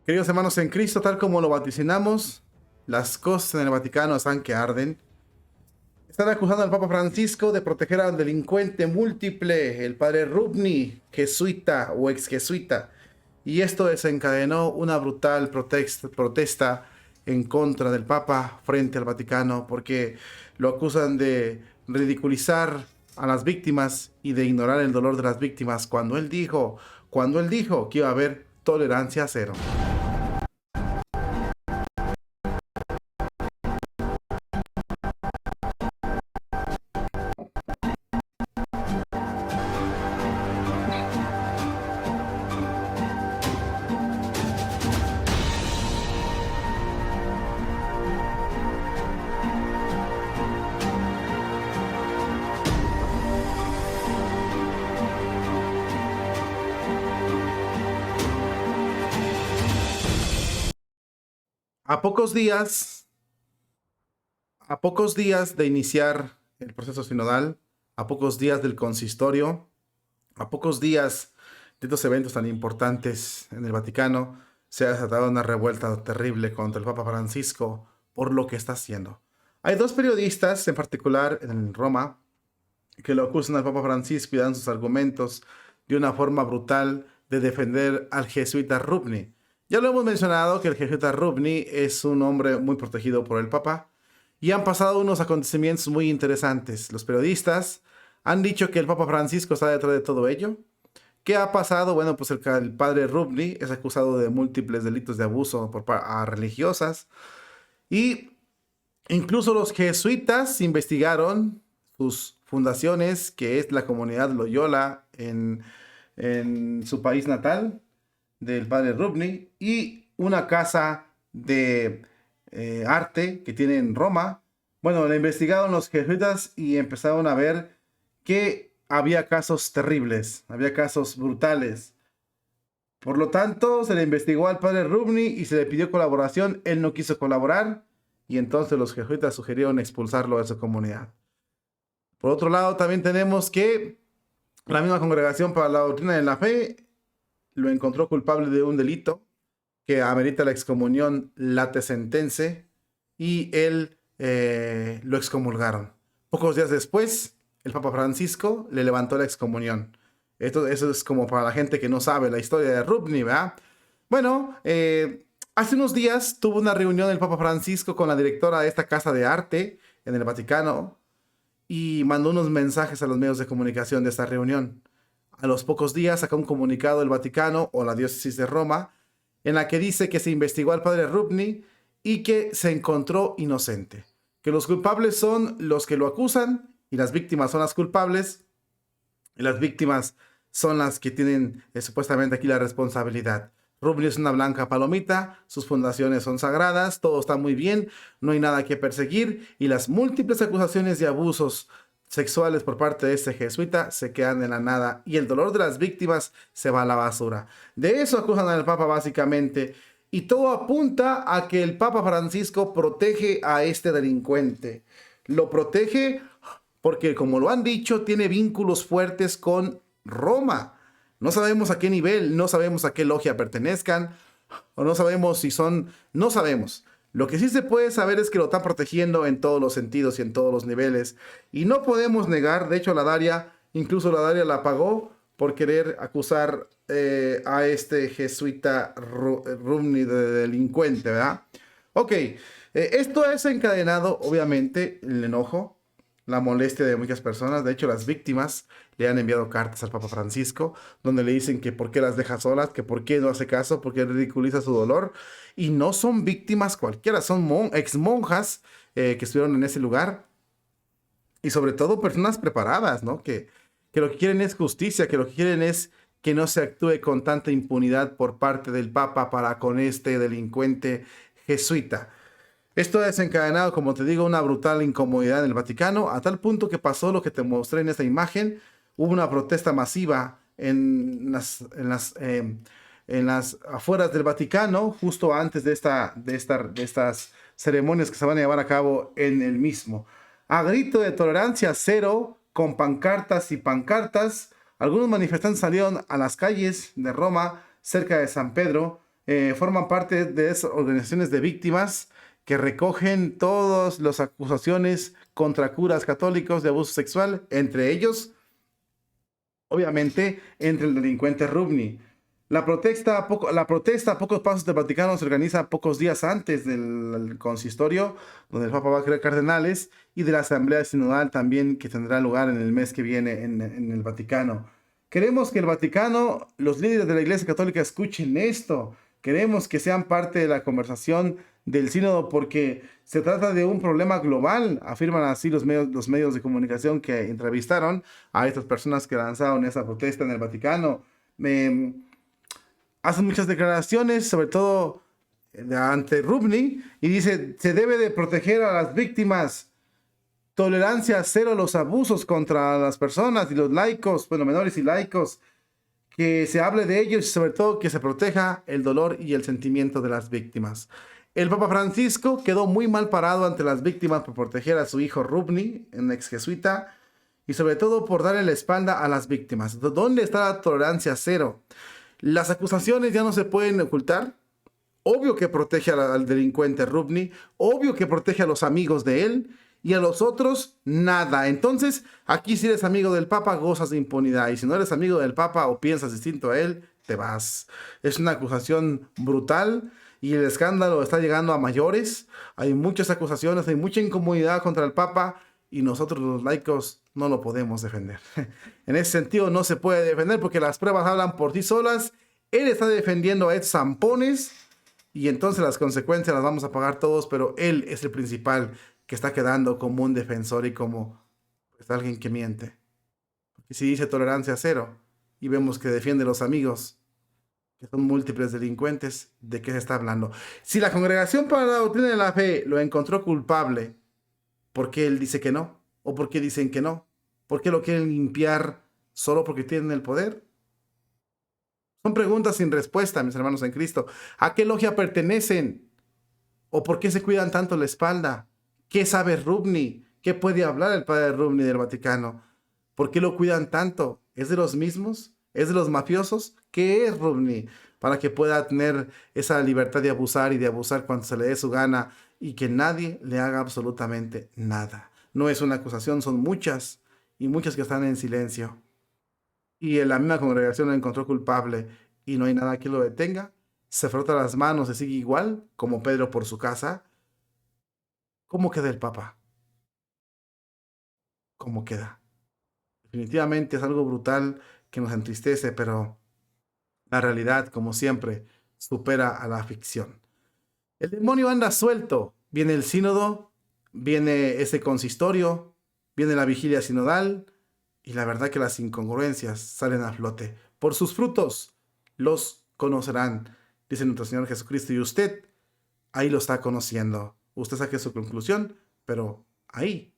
Queridos hermanos en Cristo, tal como lo vaticinamos, las cosas en el Vaticano están que arden. Están acusando al Papa Francisco de proteger a un delincuente múltiple, el padre Rubni, jesuita o ex jesuita. Y esto desencadenó una brutal protesta en contra del Papa frente al Vaticano, porque lo acusan de ridiculizar a las víctimas y de ignorar el dolor de las víctimas cuando él dijo que iba a haber tolerancia cero. A pocos días, a pocos días de iniciar el proceso sinodal, a pocos días del consistorio, a pocos días de estos eventos tan importantes en el Vaticano, se ha desatado una revuelta terrible contra el Papa Francisco por lo que está haciendo. Hay dos periodistas en particular en Roma que lo acusan al Papa Francisco y dan sus argumentos de una forma brutal de defender al jesuita Rubni. Ya lo hemos mencionado que el jesuita Rubni es un hombre muy protegido por el Papa y han pasado unos acontecimientos muy interesantes. Los periodistas han dicho que el Papa Francisco está detrás de todo ello. ¿Qué ha pasado? Bueno, pues el padre Rubni es acusado de múltiples delitos de abuso a religiosas y incluso los jesuitas investigaron sus fundaciones, que es la comunidad Loyola en su país natal del padre Rubni, y una casa de arte que tiene en Roma. Bueno, la investigaron los jesuitas y empezaron a ver que había casos terribles, había casos brutales. Por lo tanto, se le investigó al padre Rubni y se le pidió colaboración. Él no quiso colaborar y entonces los jesuitas sugirieron expulsarlo de su comunidad. Por otro lado, también tenemos que la misma Congregación para la Doctrina de la Fe lo encontró culpable de un delito que amerita la excomunión latecentense y él lo excomulgaron. Pocos días después, el Papa Francisco le levantó la excomunión. Eso es como para la gente que no sabe la historia de Rubni, ¿verdad? Bueno, hace unos días tuvo una reunión el Papa Francisco con la directora de esta casa de arte en el Vaticano y mandó unos mensajes a los medios de comunicación de esta reunión. A los pocos días saca un comunicado del Vaticano o la diócesis de Roma en la que dice que se investigó al padre Rubni y que se encontró inocente, que los culpables son los que lo acusan y las víctimas son las culpables y las víctimas son las que tienen supuestamente aquí la responsabilidad. Rubni es una blanca palomita, sus fundaciones son sagradas, todo está muy bien, no hay nada que perseguir y las múltiples acusaciones de abusos sexuales por parte de este jesuita se quedan en la nada y el dolor de las víctimas se va a la basura. De eso acusan al Papa básicamente y todo apunta a que el Papa Francisco protege a este delincuente. Lo protege porque, como lo han dicho, tiene vínculos fuertes con Roma. No sabemos a qué nivel, no sabemos a qué logia pertenezcan, o no sabemos si son, no sabemos. Lo que sí se puede saber es que lo están protegiendo en todos los sentidos y en todos los niveles. Y no podemos negar, de hecho incluso la Daria la pagó por querer acusar a este jesuita Rubni de delincuente, ¿verdad? Ok, esto ha desencadenado obviamente el enojo, la molestia de muchas personas. De hecho, las víctimas le han enviado cartas al Papa Francisco donde le dicen que por qué las deja solas, que por qué no hace caso, por qué ridiculiza su dolor. Y no son víctimas cualquiera, son ex monjas que estuvieron en ese lugar. Y sobre todo personas preparadas, ¿no? Que lo que quieren es justicia, que lo que quieren es que no se actúe con tanta impunidad por parte del Papa para con este delincuente jesuita. Esto ha desencadenado, como te digo, una brutal incomodidad en el Vaticano, a tal punto que pasó lo que te mostré en esta imagen. Hubo una protesta masiva en las afueras del Vaticano, justo antes de estas ceremonias que se van a llevar a cabo en el mismo. A grito de tolerancia cero, con pancartas y pancartas, algunos manifestantes salieron a las calles de Roma, cerca de San Pedro, forman parte de esas organizaciones de víctimas que recogen todas las acusaciones contra curas católicos de abuso sexual, entre ellos, obviamente, entre el delincuente Rubni. La protesta a pocos pasos del Vaticano se organiza pocos días antes del consistorio, donde el Papa va a crear cardenales, y de la Asamblea Sinodal también, que tendrá lugar en el mes que viene en el Vaticano. Queremos que el Vaticano, los líderes de la Iglesia Católica escuchen esto. Queremos que sean parte de la conversación del sínodo porque se trata de un problema global, afirman así los medios de comunicación que entrevistaron a estas personas que lanzaron esa protesta en el Vaticano. Me, Hacen muchas declaraciones, sobre todo ante Rubni, y dice, se debe de proteger a las víctimas, tolerancia cero a los abusos contra las personas y los laicos, bueno, menores y laicos, que se hable de ellos y sobre todo que se proteja el dolor y el sentimiento de las víctimas. El Papa Francisco quedó muy mal parado ante las víctimas por proteger a su hijo Rubni, un ex jesuita, y sobre todo por darle la espalda a las víctimas. ¿Dónde está la tolerancia cero? Las acusaciones ya no se pueden ocultar. Obvio que protege al delincuente Rubni, obvio que protege a los amigos de él y a los otros nada. Entonces, aquí si eres amigo del Papa, gozas de impunidad. Y si no eres amigo del Papa o piensas distinto a él, te vas. Es una acusación brutal y el escándalo está llegando a mayores. Hay muchas acusaciones, hay mucha incomodidad contra el Papa y nosotros los laicos no lo podemos defender. En ese sentido no se puede defender porque las pruebas hablan por sí solas. Él está defendiendo a estos zampones y entonces las consecuencias las vamos a pagar todos, pero él es el principal que está quedando como un defensor y como pues, alguien que miente. Y si dice tolerancia cero y vemos que defiende a los amigos, que son múltiples delincuentes, ¿de qué se está hablando? Si la Congregación para la Doctrina de la Fe lo encontró culpable, ¿por qué él dice que no? ¿O por qué dicen que no? ¿Por qué lo quieren limpiar solo porque tienen el poder? Son preguntas sin respuesta, mis hermanos en Cristo. ¿A qué logia pertenecen? ¿O por qué se cuidan tanto la espalda? ¿Qué sabe Rubni? ¿Qué puede hablar el padre Rubni del Vaticano? ¿Por qué lo cuidan tanto? ¿Es de los mismos? ¿Es de los mafiosos? ¿Qué es Rubni? Para que pueda tener esa libertad de abusar y de abusar cuando se le dé su gana y que nadie le haga absolutamente nada. No es una acusación, son muchas y muchas que están en silencio. Y en la misma congregación lo encontró culpable y no hay nada que lo detenga. Se frota las manos, se sigue igual como Pedro por su casa. ¿Cómo queda el Papa? ¿Cómo queda? Definitivamente es algo brutal que nos entristece, pero la realidad, como siempre, supera a la ficción. El demonio anda suelto. Viene el sínodo, viene ese consistorio, viene la vigilia sinodal y la verdad que las incongruencias salen a flote. Por sus frutos los conocerán, dice nuestro Señor Jesucristo. Y usted ahí lo está conociendo. Usted saque su conclusión, pero ahí